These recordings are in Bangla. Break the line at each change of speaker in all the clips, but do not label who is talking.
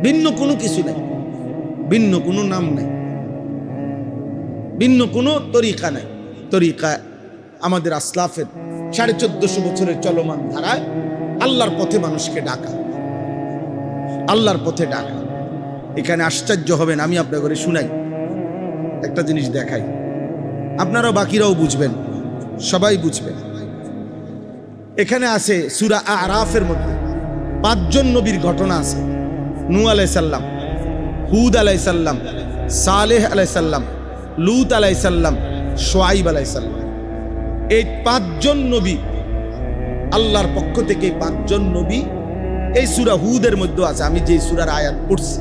ভিন্ন কোনো কিছু নাই, ভিন্ন কোনো নাম নাই, ভিন্ন কোনো তরিকা নাই। তরিকা আমাদের আসলাফের 1450 বছরের চলমান ধারায় আল্লাহর পথে মানুষকে ডাকা, আল্লাহর পথে ডাকা। এখানে আশ্চর্য হবেন, আমি আপনার করে শুনাই, একটা জিনিস দেখাই, আপনারাও বাকিরাও বুঝবেন, সবাই বুঝবেন। এখানে আছে সূরা আরাফের মধ্যে 5 জন নবীর ঘটনা আছে। নূহ আলাইহিস সালাম, হুদ আলাইহিস সালাম, সালেহ আলাইহিস সালাম, লূত আলাইহিস সালাম, শুআয়ব আলাইহিস সালাম। এই 5 জন নবী আল্লাহর পক্ষ থেকে 5 জন নবী এই সূরা হুদের মধ্যে আছে। আমি যে সূরার আয়াত পড়ছি,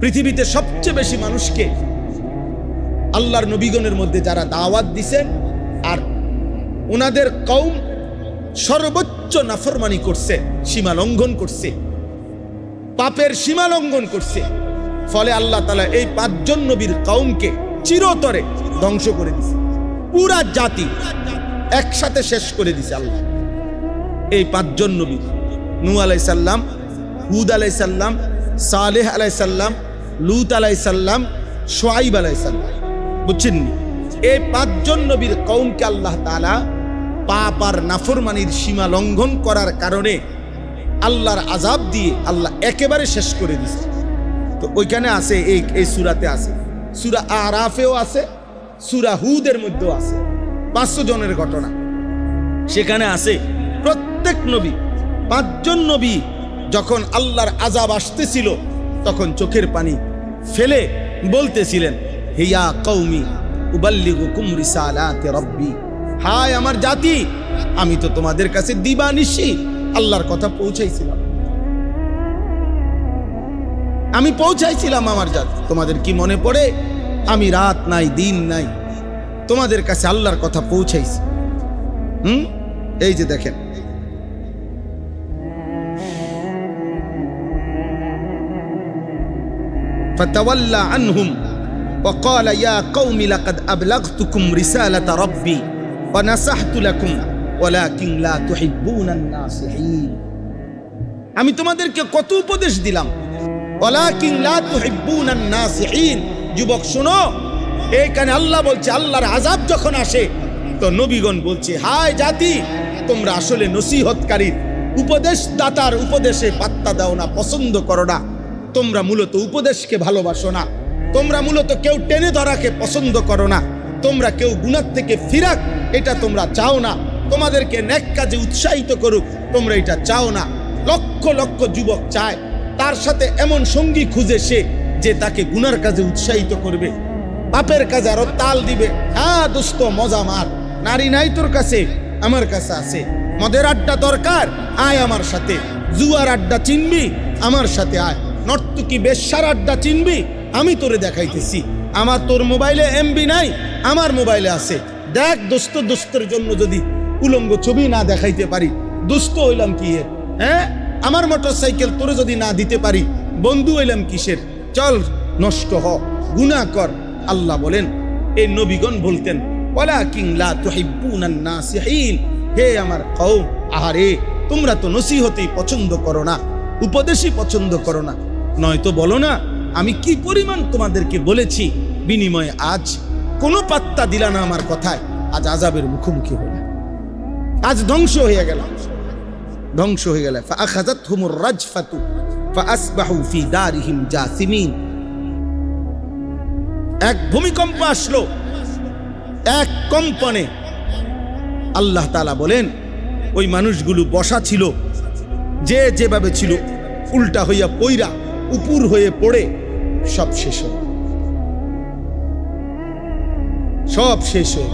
পৃথিবীতে সবচেয়ে বেশি মানুষকে আল্লাহর নবীগণের মধ্যে যারা দাওয়াত দিছেন, আর ওনাদের কওম সর্বোচ্চ নাফরমানি করছে, সীমা লঙ্ঘন করছে, পাপের সীমা লঙ্ঘন করছে। ফলে আল্লাহ তাআলা এই 5 জন নবীর কওমকে চিরতরে ধ্বংস করে দিয়েছে, পুরা জাতি একসাথে শেষ করে দিয়েছে আল্লাহ। এই 5 জন নবী, নূহ আলাইহিস সালাম, হুদ আলাইহিস সালাম, সালেহ আলাইহিস সালাম, লূত আলাইহিস সালাম, শুআয়ব আলাইহিস সালাম। বুঝছেন? এই 5 জন নবীর কওমকে আল্লাহ তাআলা পাপ আর নাফরমানির সীমা লঙ্ঘন করার কারণে আল্লাহর আযাব দিয়ে আল্লাহ একেবারে শেষ করে দিয়েছে। তো ওইখানে আছে, এই সূরাতে আছে, সূরা আরাফেও আছে, সূরা হুদের মধ্যেও আছে 500 জনের ঘটনা। সেখানে আছে প্রত্যেক নবী, 5 জন নবী যখন আল্লাহর আযাব আসতেছিল তখন চোখের পানি ফেলে বলতেছিলেন, হিয়া কওমি উবাল্লিগুকুম রিসালাতি রাব্বি, হায় আমার জাতি, আমি তো তোমাদের কাছে দিবানিশি আল্লাহর কথা পৌঁছাইছিলাম, আমি পৌঁছাইছিলাম আমার জাতি। তোমাদের কি মনে পড়ে? আমি রাত নাই দিন নাই তোমাদের কাছে আল্লাহর কথা পৌঁছাইছি। এই যে দেখেন, ফাতাওয়াল্লা আনহুম وقال يا قوم لقد أبلغتكم رسالة ربي ونصحت لكم ولكن لا تحبون الناصحين। আমি তোমাদেরকে কত উপদেশ দিলাম, ওয়ালাকিন লা তুহিব্বুনান নাসিহিন। যুবক শোনো, এইখানে আল্লাহ বলছে আল্লাহর আযাব যখন আসে তো নবীগণ বলছে, হায় জাতি, তোমরা আসলে নসিহতকারীর, উপদেশদাতার উপদেশে পাত্তা দাও না, পছন্দ করো না। তোমরা মূলত উপদেশকে ভালোবাসো না, তোমরা মূলত কেউ টেনে ধরাকে পছন্দ করো না, তোমরা কেউ গুনাহ থেকে ফিরাক এটা তোমরা চাও না, তোমাদেরকে নেক কাজে উৎসাহিত করুক তোমরা এটা চাও না। লক্ষ লক্ষ যুবক চায় তার সাথে এমন সঙ্গী খুঁজে সে যে তাকে গুনার কাজে উৎসাহিত করবে, পাপের কাজে আরো তাল দিবে। হ্যাঁ দোস্ত, মজা মার, নারী নাই তোর কাছে, আমার কাছে আছে। মদের আড্ডা দরকার, আয় আমার সাথে। জুয়ার আড্ডা চিনবি, আমার সাথে আয়। নর্তকী বেশ্যার আড্ডা চিনবি, আমি তোরে দেখাইতেছি। আমার তোর মোবাইলে এমবি নাই, আমার মোবাইলে আছে। দেখ দোস্ত, দোস্তের জন্য যদি উলঙ্গ ছবি না দেখাইতে পারি, দোস্ত হইলাম কি এর? হ্যাঁ, আমার মোটরসাইকেল তোরে যদি না দিতে পারি, বন্ধু হইলাম কিসের? চল নষ্ট হ, গুনাহ কর। আল্লাহ বলেন, এই নবীগণ বলতেন, ওয়ালাকিন লা তুহিব্বুনান নাসিহিন, হে আমার কওম, আহারে তোমরা তো নসিহতই পছন্দ করো না, উপদেশই পছন্দ করো না। নয়তো বলো না আমি কি পরিমাণ তোমাদেরকে বলেছি, বিনিময়ে আজ কোনো পাত্তা দিলা না আমার কথায়, আজ আযাবের মুখোমুখি হইলা, আজ ধ্বংস হয়ে গেল, ধ্বংস হয়ে গেল। ফাআখাযাতহুমুর রাজফাতু ফাআসবাহু ফি দারিহিম জাসিমিন। এক ভূমিকম্প আসলো, এক কম্পনে আল্লাহ তাআলা বলেন ওই মানুষগুলো বসা ছিল, যে যেভাবে ছিল উল্টা হইয়া পইরা উপর হয়ে পড়ে সব শেষ হয়ে, সব শেষ হয়ে।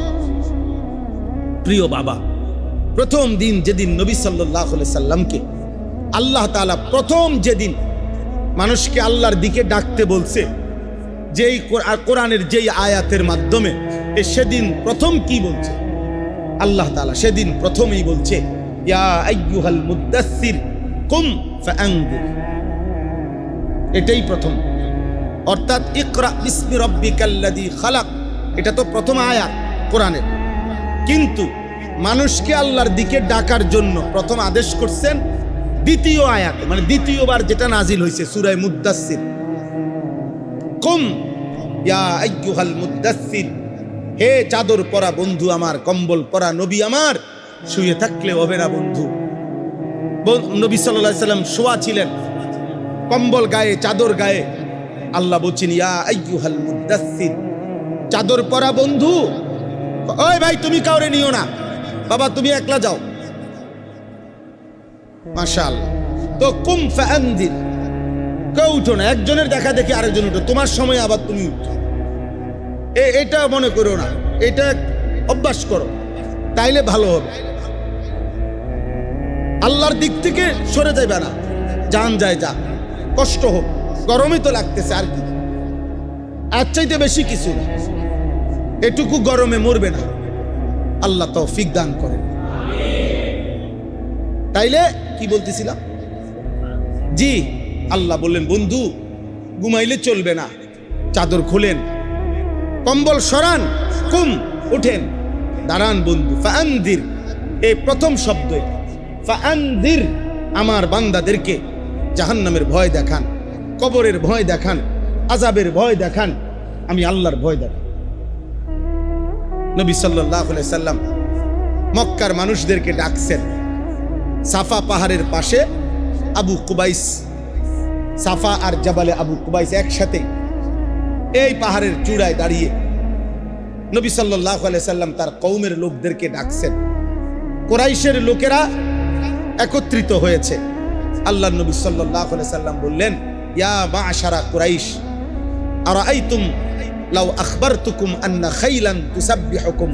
প্রিয় বাবা, প্রথম দিন যেদিন নবী সাল্লাল্লাহু আলাইহি সাল্লামকে আল্লাহ তাআলা প্রথম যেদিন মানুষকে আল্লাহর দিকে ডাকতে বলছে, যেই কোরআনের যেই আয়াতের মাধ্যমে, সেদিন প্রথম কি বলছে আল্লাহ তাআলা? সেদিন প্রথমেই বলছে, ইয়া আইয়ুহাল মুদ্দাসসির কুম ফাআনদির। এটাই প্রথম, অর্থাৎ ইকরা বিসমি রাব্বিকাল্লাযী খালাক, এটা তো প্রথম আয়াত কোরআনের। কিন্তু মানুষকে আল্লাহর দিকে ডাকার জন্য প্রথম আদেশ করছেন দ্বিতীয় আয়াতে, মানে দ্বিতীয়বার যেটা নাজিল হয়েছে সূরা মুদ্দাসসির, কুম ইয়া আইয়ুহাল মুদ্দাসসির, হে চাদর পরা বন্ধু আমার, কম্বল পরা নবী আমার, শুয়ে থাকলে হবে না বন্ধু। নবী সাল্লাল্লাহু আলাইহি সাল্লাম শোয়া ছিলেন, কম্বল গায়ে, চাদর গায়ে। আল্লাহ বলছেন ইয়া আইয়ুহাল মুদ্দাসসির, চাদর পরা বন্ধু। ওই ভাই তুমি কাউরে নিও না, বাবা তুমি একলা যাও। মাশাআল্লাহ। তো কুম ফাআনদির, কেউ উঠো না, একজনের দেখা দেখি আরেকজন উঠো, তোমার সময় আবার তুমি উঠো। এটা মনে করো না, এটা অভ্যাস করো, তাইলে ভালো হবে। আল্লাহর দিক থেকে সরে যাবে না, জান যায় যা, কষ্ট হোক, গরমই তো লাগতেছে, আর কি, আর চাইতে বেশি কিছু না, এটুকু গরমে মরবে না। আল্লাহ তৌফিক দান করেন। তাইলে কি বলতেছিলাম? জি, আল্লাহ বললেন বন্ধু ঘুমাইলে চলবে না, চাদর খোলেন, কম্বল সরান, কুম উঠেন, দাঁড়ান বন্ধু। ফাআনদির, এই প্রথম শব্দ, ফাআনদির, আমার বান্দাদেরকে জাহান্নামের ভয় দেখান, কবরের ভয় দেখান, আযাবের ভয় দেখান, আমি আল্লাহর ভয় দেখান। নবী সাল্লাল্লাহু আলাইহি সাল্লাম মক্কার মানুষদেরকে ডাকছেন। সাফা পাহাড়ের পাশে আবু কুবাইস, সাফা আর জাবালে আবু কুবাইস একসাথে এই পাহাড়ের চূড়ায় দাঁড়িয়ে নবী সাল্লাল্লাহু আলাইহি সাল্লাম তার কওমের লোকদেরকে ডাকছেন। কুরাইশের লোকেরা একত্রিত হয়েছে। আল্লাহর নবী সাল্লাল্লাহু আলাইহি সাল্লাম বললেন, ইয়া মা'শারা কুরাইশ, আরাআইতুম লাউ আখবারতুকুম আন্না খাইলান তুসাব্বিহুকুম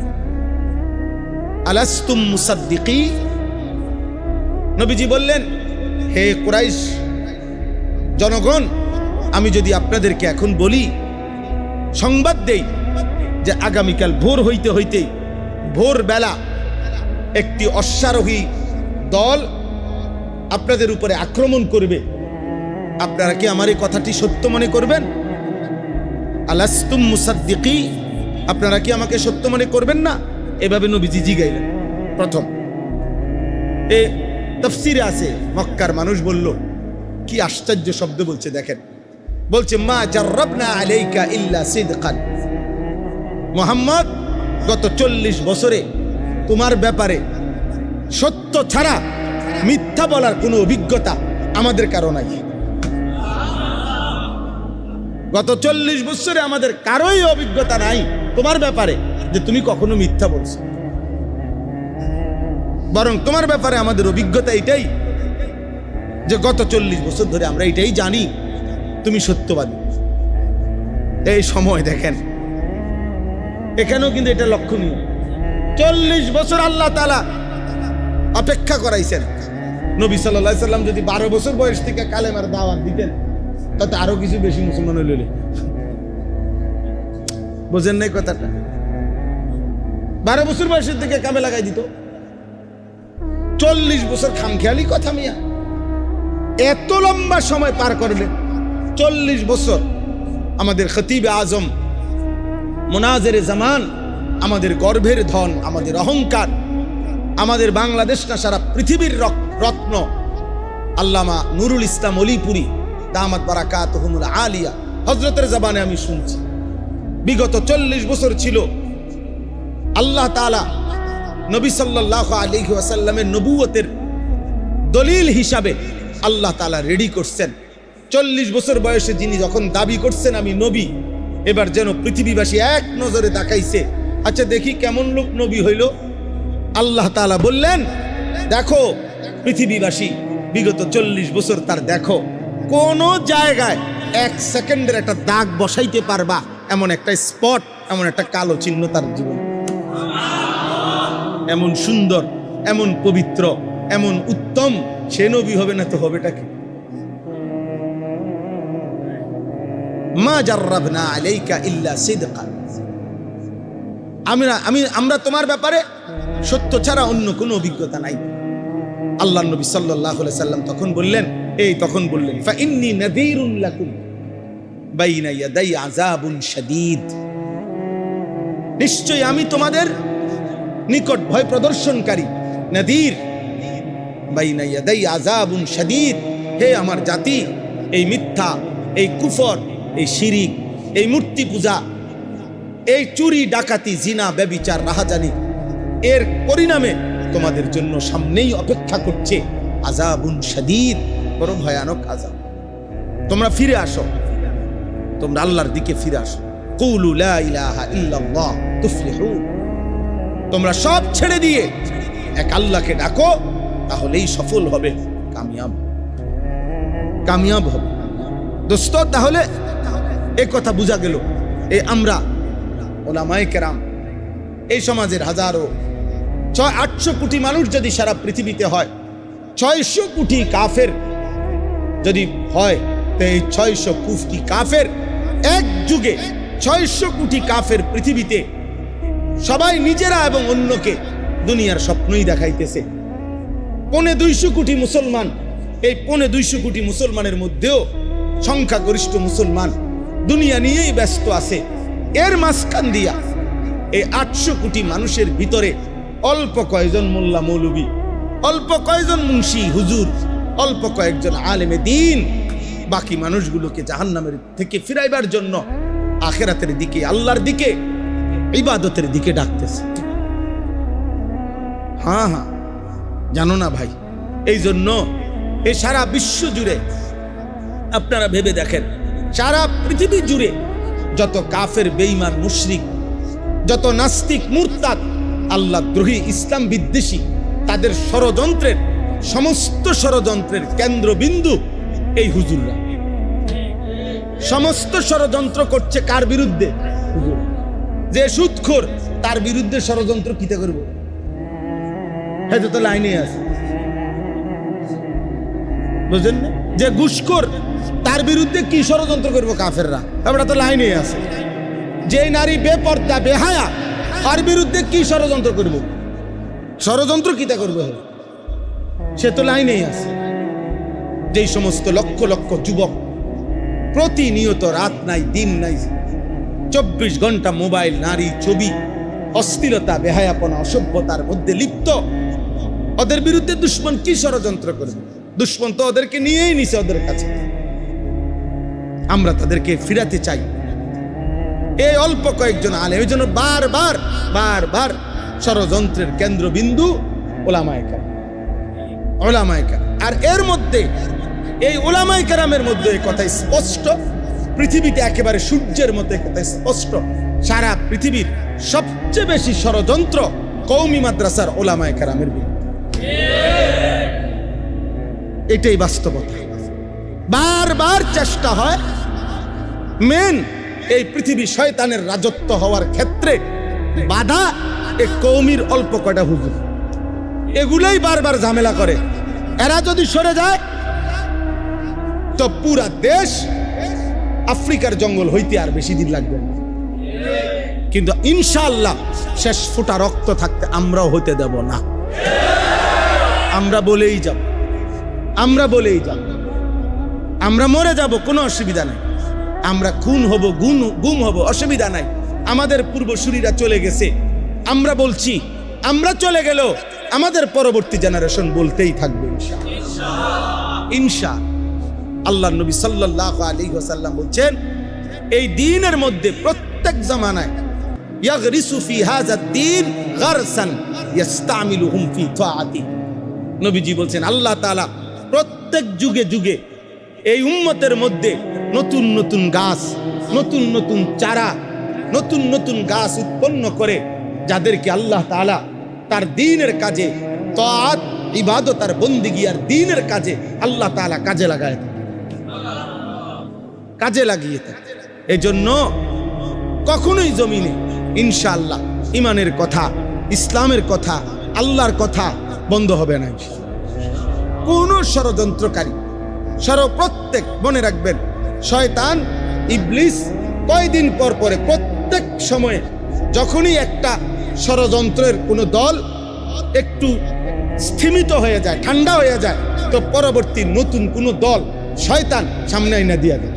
আলাস্তুম মুসাদ্দিকি। নবীজি বললেন, হে কুরাইশ জনগণ, আমি যদি আপনাদেরকে এখন বলি, সংবাদ দেই যে আগামীকাল ভোর হইতে হইতে ভোরবেলা একটি অশ্বারোহী দল আপনাদের উপরে আক্রমণ করবে, আপনারা কি আমার এই কথাটি সত্য মনে করবেন? আলাস্তুম মুসাদ্দিকি, আপনারা কি আমাকে সত্য মনে করবেন না? এভাবে নবীজি জিগাইলেন। প্রথম এ তাফসীরে আছে, মক্কার মানুষ বলল, কি আশ্চর্য শব্দ বলছে দেখেন, বলছে মা জাররাবনা আলাইকা ইল্লা সিদকান, মুহাম্মদ গত 40 বছরে তোমার ব্যাপারে সত্য ছাড়া মিথ্যা বলার কোনো অভিজ্ঞতা আমাদের কারো নাই। গত 40 বছরে আমাদের কারোই অভিজ্ঞতা নাই তোমার ব্যাপারে যে তুমি কখনো মিথ্যা বলছো, বরং তোমার ব্যাপারে আমাদের অভিজ্ঞতা এটাই যে গত 40 বছর ধরে আমরা এটাই জানি তুমি সত্যবাদী। এই সময় দেখেন, এখানেও কিন্তু এটা লক্ষণীয়, 40 বছর আল্লাহ তাআলা অপেক্ষা করাইছেন। নবী সাল্লাল্লাহু আলাইহি সাল্লাম যদি 12 বছর বয়স থেকে কালেমার দাওয়াত দিতেন, তাতে আরো কিছু বেশি মুসলমান হইল। বোঝেন নাই কথাটা? 12 বছর বয়সের থেকে কামে লাগাই দিত। 40 বছর খামখেয়ালি কথা মিয়া, এত লম্বা সময় পার করলেন। 40 বছর আমাদের খতিবে আজম, মুনাজিরে জামান, আমাদের গর্ভের ধন, আমাদের অহংকার, আমাদের বাংলাদেশ না সারা পৃথিবীর রত্ন আল্লামা নুরুল ইসলাম অলিপুরি দামাত বারাকাতুহুমুল আলিয়া, হযরতের জবানে আমি শুনছি, বিগত 40 বছর ছিল আল্লাহ তাআলা নবী সাল্লাল্লাহু আলাইহি ওয়াসাল্লামের নবুয়তের দলিল হিসাবে আল্লাহ তাআলা রেডি করছেন। 40 বছর বয়সে যিনি যখন দাবি করছেন আমি নবী, এবার যেন পৃথিবীবাসী এক নজরে তাকাইছে, আচ্ছা দেখি কেমন লোক নবী হইল। আল্লাহ তাআলা বললেন, দেখো পৃথিবীবাসী বিগত 40 বছর তার দেখো কোন জায়গায় 1 সেকেন্ডের একটা দাগ বসাইতে পারবা এমন একটা স্পট, এমন একটা কালো চিহ্ন তার জীবন। এমন সুন্দর, এমন পবিত্র, এমন উত্তম, সে নবী হবে না তো হবেটা কি? মা জাররাবনা আলাইকা ইল্লা সিদকান, আমরা তোমার ব্যাপারে সত্য ছাড়া অন্য কোনো অভিজ্ঞতা নাই। আল্লাহর নবী সাল্লাল্লাহু আলাইহি সাল্লাম তখন বললেন ফা ইন্নী নাযীরুন লাকুম বাইনা ইয়াদাই আযাবুন শাদীদ, নিশ্চয়ই আমি তোমাদের নিকট ভয় প্রদর্শনকারী, নাযীর, বাইনা ইয়াদাই আযাবুন শাদীদ। হে আমার জাতি, এই মিথ্যা, এই কুফর, এই শিরিক, এই মূর্তি পূজা, এই চুরি ডাকাতি, জিনা, ব্যভিচার, রাহাজানি, এর পরিণামে তোমাদের জন্য সামনেই অপেক্ষা করছে আযাবুন শাদীদ, বড় ভয়ানক আযাব। তোমরা ফিরে আসো, তোমরা আল্লাহর দিকে ফিরে আসো। কুলু লা ইলাহা ইল্লাল্লাহ তুফলিহুন। তোমরা সব ছেড়ে দিয়ে এক আল্লাহকে ডাকো, তাহলেই সফল হবে, কামিয়াব হবে। দোস্ত, তাহলে এই কথা বোঝা গেল। এই আমরা ওলামায়ে কেরাম, এই সমাজের হাজারো 800 কোটি মানুষ যদি সারা পৃথিবীতে হয়, 600 কোটি কাফের যদি হয়, তো এই 600 কোটি কাফের এক যুগে, 600 কোটি কাফের পৃথিবীতে সবাই নিজেরা এবং অন্যকে দুনিয়ার স্বপ্নই দেখাইতেছে। 250 কোটি মুসলমান, এই 250 কোটি মুসলমানের মধ্যেও সংখ্যাগরিষ্ঠ মুসলমান দুনিয়া নিয়েই ব্যস্ত আছে। এর মাঝখান দিয়া এই 800 কোটি মানুষের ভিতরে অল্প কয়েকজন মোল্লা মৌলবী, অল্প কয়েকজন মুন্সি হুজুর, অল্প কয়েকজন আলেমে দ্বীন বাকি মানুষগুলোকে জাহান্নামের থেকে ফিরাইবার জন্য আখিরাতের দিকে, আল্লাহর দিকে, ইবাদতের দিকে ডাকতেছে। হ্যাঁ, জানো না ভাই, এই জন্য এই সারা বিশ্ব জুড়ে আপনারা ভেবে দেখেন, সারা পৃথিবী জুড়ে যত কাফের, বেঈমান, মুশরিক, যত নাস্তিক, মুরতাদ, আল্লাহ দ্রোহী, ইসলাম বিদ্বেষী, তাদের ষড়যন্ত্রের, সমস্ত ষড়যন্ত্রের কেন্দ্রবিন্দু এই হুজুররা। সমস্ত ষড়যন্ত্র করছে কার বিরুদ্ধে? হুজুর। যে সুদখোর, তার বিরুদ্ধে ষড়যন্ত্র কিতে করব? হয়তো তো লাইনে আছে, বুঝলেন না? যে ঘুষখোর, তার বিরুদ্ধে কি ষড়যন্ত্র করবো কাফেররা? আমরা তো লাইনে আছে। যে নারী বেপর্দা, বেহায়া, তার বিরুদ্ধে কি ষড়যন্ত্র করব? ষড়যন্ত্র কিতা করবো? সে তো লাইনেই আছে। যেই সমস্ত লক্ষ লক্ষ যুবক প্রতিনিয়ত রাত নাই দিন নাই 24 ঘন্টা মোবাইল, নারী, ছবি, অশ্লীলতা, বেহায়াপনা, অসভ্যতার মধ্যে লিপ্ত, ওদের বিরুদ্ধে দুশ্মন কি ষড়যন্ত্র করবে? দুশ্মন তো ওদেরকে নিয়েই নিছে ওদের কাছে। আমরা তাদেরকে ফিরাতে চাই। এই অল্প কয়েকজন আলেম, এই জন্য বারবার বারবার ষড়যন্ত্রের কেন্দ্রবিন্দু ওলামায়ে কেরাম, ওলামায়ে কেরাম। আর এর মধ্যে, এই ওলামায়ে কেরামের মধ্যে এই কথা স্পষ্ট, পৃথিবীতে একেবারে সূর্যের মতো কথা স্পষ্ট, সারা পৃথিবীর সবচেয়ে বেশি ষড়যন্ত্র কওমি মাদ্রাসার ওলামায়ে কেরামের বিরুদ্ধে। এটাই বাস্তবতা। বারবার চেষ্টা হয় মেন এই পৃথিবী শয়তানের রাজত্ব হওয়ার ক্ষেত্রে বাধা এই কওমির অল্প কয়টা হুজুর, এগুলাই বারবার ঝামেলা করে। এরা যদি সরে যায় তো পুরা দেশ আফ্রিকার জঙ্গল হইতে আর বেশি দিন লাগবে না। কিন্তু ইনশাআল্লাহ শেষ ফোঁটা রক্ত থাকতে আমরাও হতে দেব না। আমরা বলেই যাব, আমরা বলেই যাব, আমরা মরে যাব, কোনো অসুবিধা নাই। আমরা খুন হব, গুম হব, অসুবিধা নাই। আমাদের পূর্বসূরীরা চলে গেছে, আমরা বলছি, আমরা চলে গেল আমাদের পরবর্তী জেনারেশন বলতেই থাকবে ইনশাআল্লাহ। আল্লাহ নবী সাল্লাল্লাহু আলাইহি ওয়াসাল্লাম বলছেন, এই দ্বীনের মধ্যে প্রত্যেক জামানায় ইয়াগরিসু ফি হাযাদ দ্বীন গারসান ইস্তামিলুহুম ফি তাআতি। নবীজি বলছেন, আল্লাহ তাআলা প্রত্যেক যুগে যুগে এই উম্মতের মধ্যে নতুন নতুন গাছ, নতুন নতুন চারা, নতুন নতুন গাছ উৎপন্ন করে, যাদেরকে আল্লাহ তাআলা তার দ্বীনের কাজে, তাআত, ইবাদত আর বন্দেগী আর দ্বীনের কাজে আল্লাহ তাআলা কাজে লাগায়, কাজে লাগিয়ে থাকে। এই জন্য কখনোই জমিনে ইনশাআল্লাহ ইমানের কথা, ইসলামের কথা, আল্লাহর কথা বন্ধ হবে না। কোন ষড়যন্ত্রকারী, প্রত্যেক মনে রাখবেন, শয়তান, ইবলিস কয়দিন পর পরে প্রত্যেক সময়ে যখনই একটা ষড়যন্ত্রের কোনো দল একটু স্থিমিত হয়ে যায়, ঠান্ডা হয়ে যায়, তো পরবর্তী নতুন কোনো দল শয়তান সামনে আইনা দিয়া দেয়।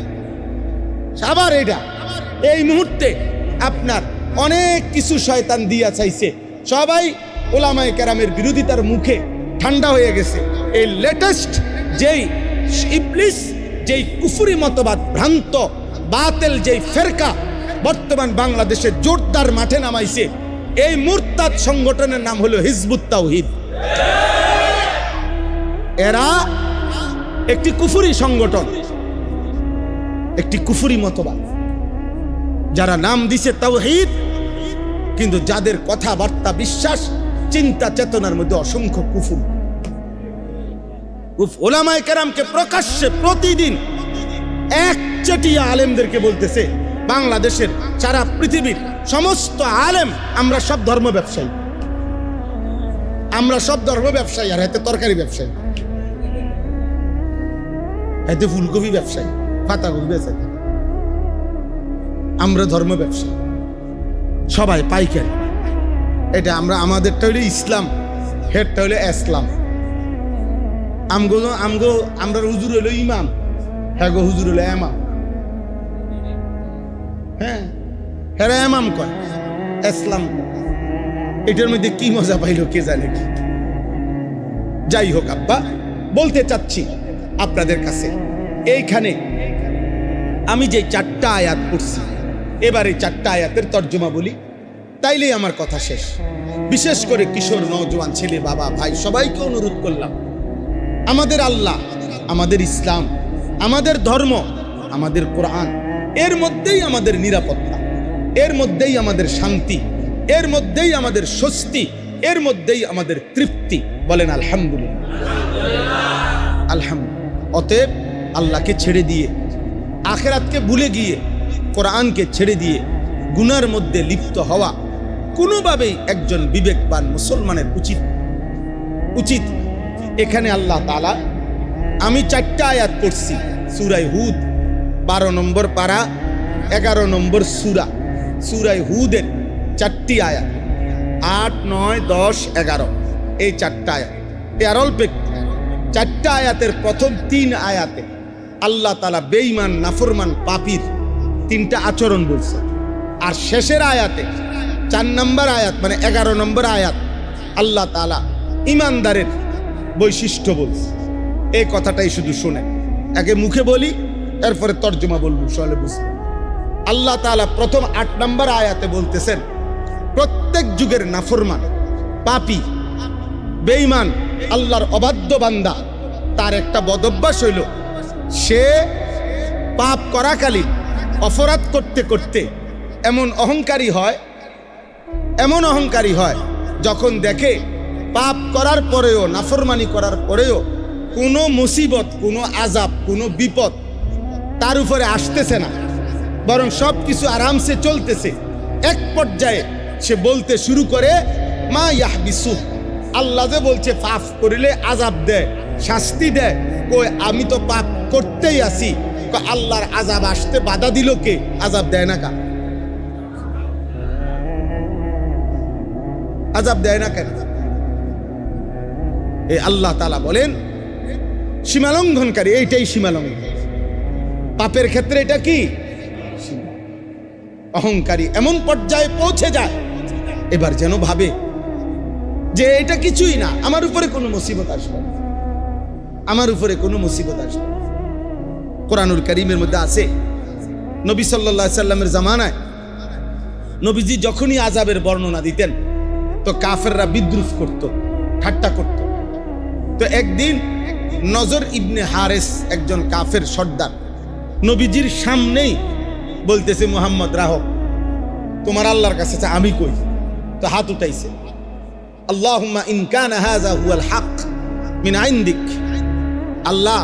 আবার এটা এই মুহূর্তে আপনার অনেক কিছু শয়তান দিয়া চাইছে, সবাই ওলামায়ে কেরামের বিরোধিতার মুখে ঠান্ডা হয়ে গেছে, এই লেটেস্ট যেই ইবলিস, যেই কুফরি মতবাদ, ভ্রান্ত বাতিল যেই ফেরকা বর্তমান বাংলাদেশে জোরদার মাঠে নামাইছে, এই মুরতাদ সংগঠনের নাম হলো হিজবুত তাওহীদ। এরা একটি কুফরি সংগঠন, একটি কুফরি মতবাদ, যারা নাম দিছে তাওহীদ, কিন্তু যাদের কথাবার্তা, বিশ্বাস, চিন্তা চেতনার মধ্যে অসংখ্য কুফর। ওলামায়ে কেরামকে প্রকাশ্যে প্রতিদিন একচেটিয়া আলেমদেরকে বলতেছে, বাংলাদেশের সারা পৃথিবীর সমস্ত আলেম আমরা সব ধর্ম ব্যবসায়ী, আমরা সব ধর্ম ব্যবসায়ী, আর এতে তরকারি ব্যবসায়ী, এতে ফুলকপি ব্যবসায়ী, পাতাকপি ব্যবসায়ী, আমরা ধর্ম ব্যবসায়ী, সবাই পাইকারি। এটা আমাদেরটা হইলে ইসলাম, হেরটা হইলে ইসলাম। আমরা হুজুর হইলো ইমাম, হ্যাঁ গো হুজুর হইলো এমাম। হ্যাঁ, হেরা এমাম কয়, ইসলাম। এটার মধ্যে কি মজা পাইলো কে জানে কি। যাই হোক আব্বা, বলতে চাচ্ছি আপনাদের কাছে, এইখানে আমি যে 4টা আয়াত পড়ছি, এবার এই 4টা আয়াতের তর্জমা বলি, তাইলেই আমার কথা শেষ। বিশেষ করে কিশোর, নওজোয়ান, ছেলে, বাবা, ভাই সবাইকে অনুরোধ করলাম, আমাদের আল্লাহ, আমাদের ইসলাম, আমাদের ধর্ম, আমাদের কোরআন, এর মধ্যেই আমাদের নিরাপত্তা, এর মধ্যেই আমাদের শান্তি, এর মধ্যেই আমাদের স্বস্তি, এর মধ্যেই আমাদের তৃপ্তি। বলেন আলহামদুলিল্লাহ। আলহামদুলিল্লাহ। অতএব আল্লাহকে ছেড়ে দিয়ে, আখিরাতকে ভুলে গিয়ে, কোরআনকে ছেড়ে দিয়ে গুনার মধ্যে লিপ্ত হওয়া কোনোভাবেই একজন বিবেকবান মুসলমানের উচিত। এখানে আল্লাহ তাআলা, আমি 4টা আয়াত পড়ছি, সূরা হুদ 12 নম্বর পারা 11 নম্বর সূরা হুদের 4টি আয়াত, 8, 9, 10, 11, এই 4টা আয়াত। এর অল্প 4টা আয়াতের প্রথম 3 আয়াতে আল্লাহ তাআলা বেঈমান, নাফরমান, পাপীর 3টা আচরণ বলছে, আর শেষের আয়াতে 4 নম্বর আয়াত মানে 11 নম্বর আয়াত আল্লাহ তাআলা ঈমানদারের বৈশিষ্ট্য বলছে। এই কথাটাই শুধু শুনে, আগে মুখে বলি, এরপরে তর্জমা বলবো, সহলে বুঝবেন। আল্লাহ তাআলা প্রথম 8 নম্বর আয়াতে বলতেছেন, প্রত্যেক যুগের নাফরমান, পাপী, বেঈমান, আল্লাহর অবাধ্য বান্দা, তার একটা বদভ্যাস হইল, সে পাপ করাকালীন অপরাধ করতে করতে এমন অহংকারী হয়, যখন দেখে পাপ করার পরেও, নাফরমানি করার পরেও কোনো মুসিবত, কোনো আযাব, কোনো বিপদ তার উপরে আসতেছে না, বরং সব কিছু আরামসে চলতেছে। এক পর্যায়ে সে বলতে শুরু করে, মা ইয়াহবিসু, আল্লাহ যে বলছে পাপ করিলে আযাব দেয়, শাস্তি দেয়, কই আমি তো পাপ করতেই আছি, আল্লাহর আযাব আসতে বাধা দিল কে? আযাব দেয় না কা? আযাব দেয় না কেন? এই আল্লাহ তাআলা বলেন, সীমালঙ্ঘনকারী, এইটাই সীমালঙ্ঘন। পাপের ক্ষেত্রে এটা কি? অহংকারী এমন পর্যায়ে পৌঁছে যায়, এবার যেন ভাবে যে এটা কিছুই না, আমার উপরে কোনো মুসিবত আসবে না, আমার উপরে কোনো মুসিবত আসবে না। কোরআনুল কারীমের মধ্যে আছে, নবী সাল্লাল্লাহু আলাইহি সাল্লামের জামানায় নবীজি যখনই আযাবের বর্ণনা দিতেন, তো কাফেররা বিদ্রুপ করত, ঠাট্টা করত। তো একদিন নজর ইবনে হারেস, একজন কাফের সর্দার, নবীজির সামনেই বলতেছে, মুহাম্মদ রাহ, তোমার আল্লাহর কাছে আমি কই। তো হাত উঠাইছে, আল্লাহুম্মা ইন কানা হাযা হুয়াল হক মিন ইনদিক, আল্লাহ,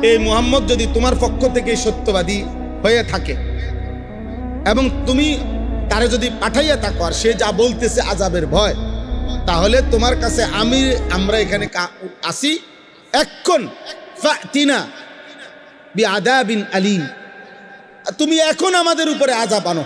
এই মুহাম্মদ যদি তোমার পক্ষ থেকে সত্যবাদী হয়ে থাকে এবং তুমি তারে যদি পাঠাইয়া থাকো, আর সে যা বলতেছে আযাবের ভয়, তাহলে তোমার কাছে আমরা এখানে আসি, এখন ফাতিনা বিআযাবিন আলীম, তুমি এখন আমাদের উপরে আযাব আনো।